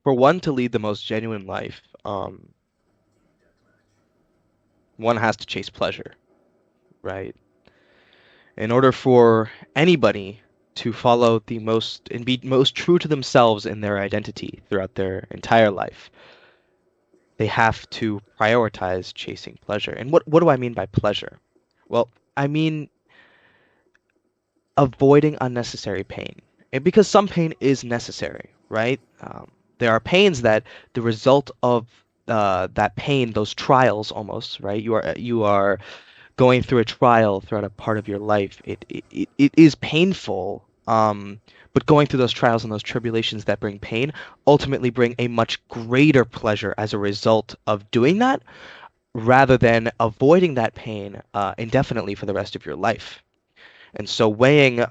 For one to lead the most genuine life, one has to chase pleasure, right? In order for anybody to follow the most and be most true to themselves in their identity throughout their entire life, they have to prioritize chasing pleasure. And what do I mean by pleasure? Well, I mean avoiding unnecessary pain. And because some pain is necessary, right? There are pains that the result of that pain, those trials almost, right? You are going through a trial throughout a part of your life. It is painful, but going through those trials and those tribulations that bring pain ultimately bring a much greater pleasure as a result of doing that, rather than avoiding that pain indefinitely for the rest of your life. And so weighing,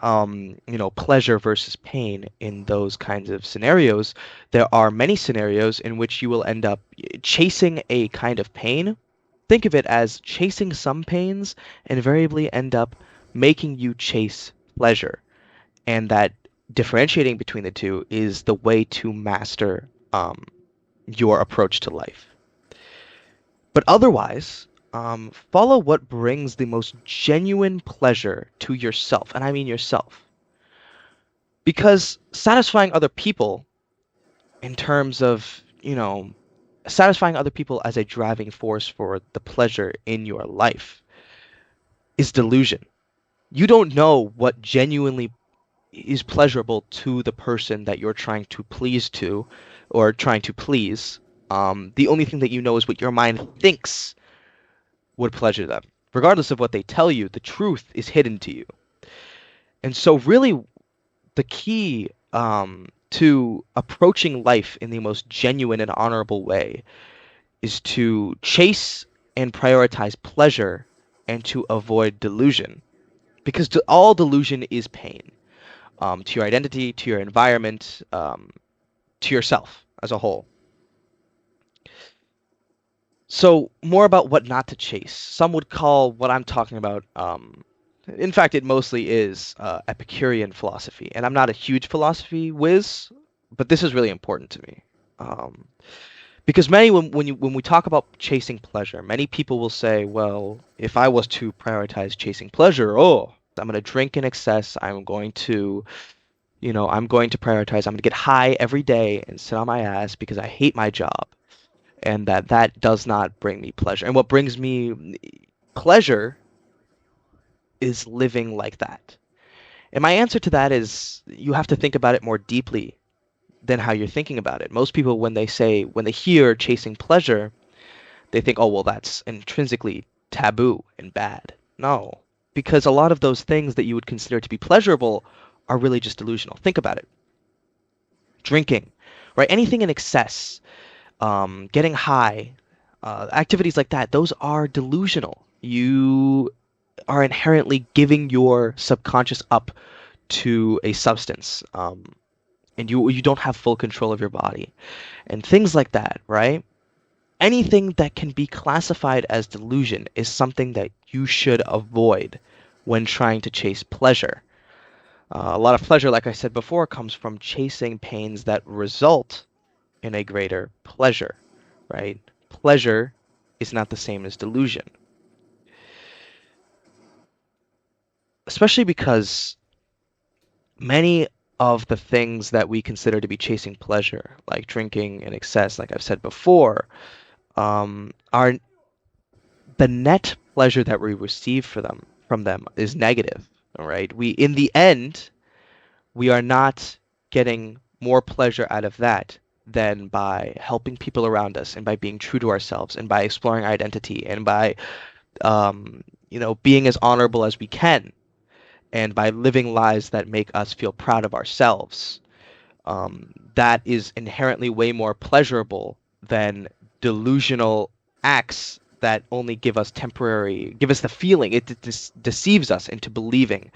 pleasure versus pain in those kinds of scenarios, there are many scenarios in which you will end up chasing a kind of pain. Think of it as chasing some pains invariably end up making you chase pleasure. And that differentiating between the two is the way to master your approach to life. But otherwise, follow what brings the most genuine pleasure to yourself, and I mean yourself. Because satisfying other people in terms of, satisfying other people as a driving force for the pleasure in your life is delusion. You don't know what genuinely is pleasurable to the person that you're trying to please to or trying to please. The only thing that you know is what your mind thinks would pleasure them. Regardless of what they tell you, the truth is hidden to you. And so, really, the key to approaching life in the most genuine and honorable way is to chase and prioritize pleasure and to avoid delusion. Because all delusion is pain, to your identity, to your environment, to yourself as a whole. So, more about what not to chase. Some would call what I'm talking about, in fact, it mostly is Epicurean philosophy. And I'm not a huge philosophy whiz, but this is really important to me. Um, because when we talk about chasing pleasure, many people will say, well, if I was to prioritize chasing pleasure, oh, I'm going to drink in excess. I'm going to prioritize. I'm going to get high every day and sit on my ass because I hate my job, and that does not bring me pleasure. And what brings me pleasure is living like that. And my answer to that is you have to think about it more deeply than how you're thinking about it. Most people, when they hear chasing pleasure, they think, oh, well, that's intrinsically taboo and bad. No, because a lot of those things that you would consider to be pleasurable are really just delusional. Think about it. Drinking, right? Anything in excess, getting high, activities like that, those are delusional. You are inherently giving your subconscious up to a substance, and you don't have full control of your body, and things like that, right? Anything that can be classified as delusion is something that you should avoid when trying to chase pleasure. A lot of pleasure, like I said before, comes from chasing pains that result in a greater pleasure, right? Pleasure is not the same as delusion, especially because many of the things that we consider to be chasing pleasure, like drinking in excess, like I've said before, are the net pleasure that we receive from them is negative. All right. In the end, we are not getting more pleasure out of that than by helping people around us and by being true to ourselves and by exploring our identity and by, being as honorable as we can and by living lives that make us feel proud of ourselves. That is inherently way more pleasurable than delusional acts that only give us the feeling. It deceives us into believing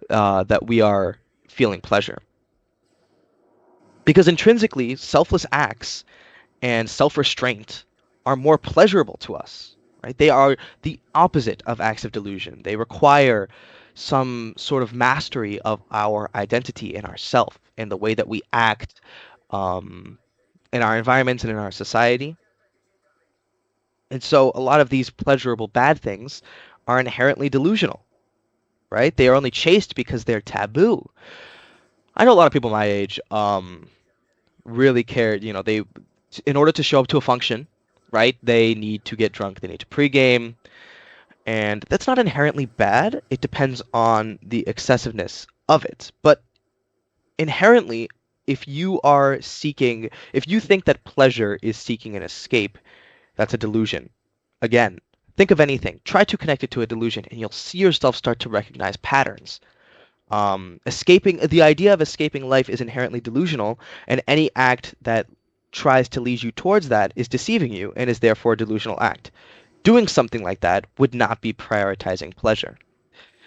that we are feeling pleasure. Because intrinsically, selfless acts and self-restraint are more pleasurable to us, right? They are the opposite of acts of delusion. They require some sort of mastery of our identity and ourself and the way that we act, um, in our environments and in our society. And so a lot of these pleasurable bad things are inherently delusional, right? They are only chased because they're taboo. I know a lot of people my age really cared, they in order to show up to a function, right? They need to get drunk, they need to pregame, and that's not inherently bad. It depends on the excessiveness of it. But inherently, if you think that pleasure is seeking an escape, that's a delusion. Again, think of anything. Try to connect it to a delusion, and you'll see yourself start to recognize patterns. The idea of escaping life is inherently delusional, and any act that tries to lead you towards that is deceiving you and is therefore a delusional act. Doing something like that would not be prioritizing pleasure.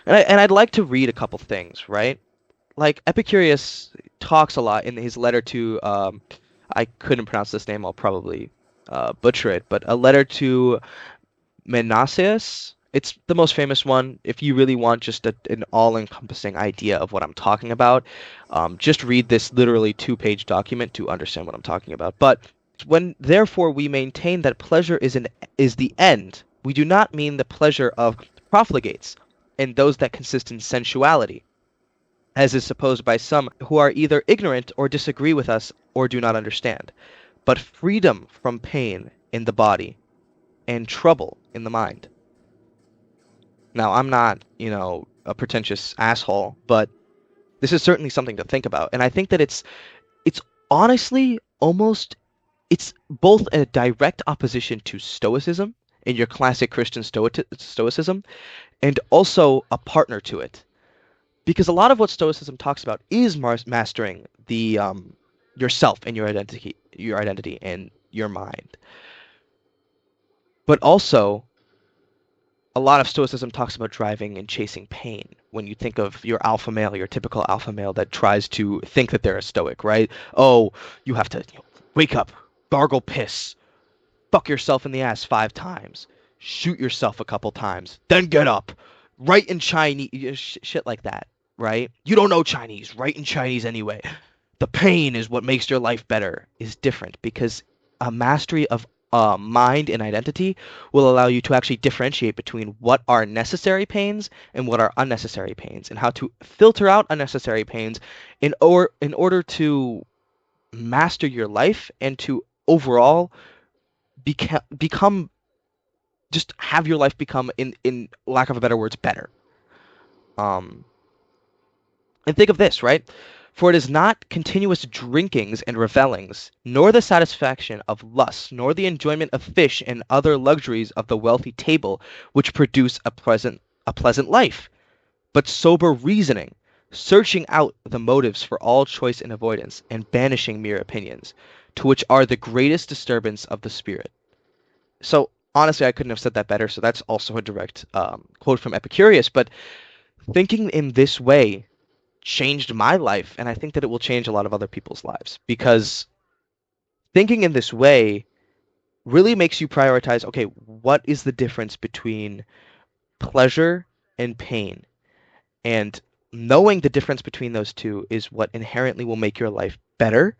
And I'd like to read a couple things, right? Like Epicurus talks a lot in his letter to I couldn't pronounce this name, I'll probably butcher it, but a letter to Menoeceus. It's the most famous one. If you really want just an all-encompassing idea of what I'm talking about, just read this literally two-page document to understand what I'm talking about. But when therefore we maintain that pleasure is the end, we do not mean the pleasure of profligates and those that consist in sensuality, as is supposed by some who are either ignorant or disagree with us or do not understand, but freedom from pain in the body and trouble in the mind. Now, I'm not, a pretentious asshole, but this is certainly something to think about. And I think that it's honestly almost it's both a direct opposition to Stoicism in your classic Christian Stoicism and also a partner to it. Because a lot of what Stoicism talks about is mastering the yourself and your identity and your mind. But also a lot of Stoicism talks about driving and chasing pain. When you think of your alpha male, your typical alpha male that tries to think that they're a stoic, right? Oh, you have to wake up, gargle piss, fuck yourself in the ass 5 times, shoot yourself a couple times, then get up, write in Chinese, shit like that, right? You don't know Chinese, write in Chinese anyway. The pain is what makes your life better is different because a mastery of mind and identity will allow you to actually differentiate between what are necessary pains and what are unnecessary pains, and how to filter out unnecessary pains in order to master your life and to overall become just have your life become in lack of a better words better. Um, And think of this, right? For it is not continuous drinkings and revellings, nor the satisfaction of lust, nor the enjoyment of fish and other luxuries of the wealthy table, which produce a pleasant life, but sober reasoning, searching out the motives for all choice and avoidance, and banishing mere opinions, to which are the greatest disturbance of the spirit. So honestly, I couldn't have said that better. So that's also a direct quote from Epicurus. But thinking in this way changed my life, and I think that it will change a lot of other people's lives because thinking in this way really makes you prioritize, okay, what is the difference between pleasure and pain? And knowing the difference between those two is what inherently will make your life better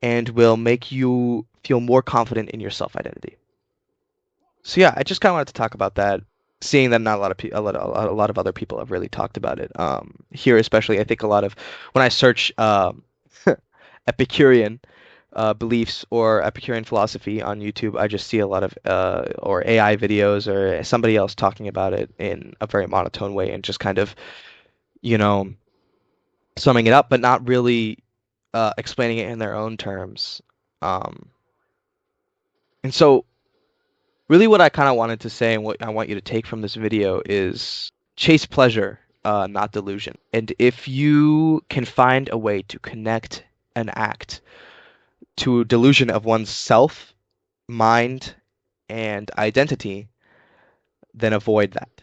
and will make you feel more confident in your self-identity. So yeah, I just kind of wanted to talk about that, seeing that not a lot of a lot of other people have really talked about it. Here especially, I think a lot of when I search Epicurean beliefs or Epicurean philosophy on YouTube, I just see a lot of or AI videos or somebody else talking about it in a very monotone way and just kind of, you know, summing it up, but not really explaining it in their own terms. Um, and so really what I kind of wanted to say and what I want you to take from this video is chase pleasure, not delusion. And if you can find a way to connect an act to a delusion of one's self, mind, and identity, then avoid that.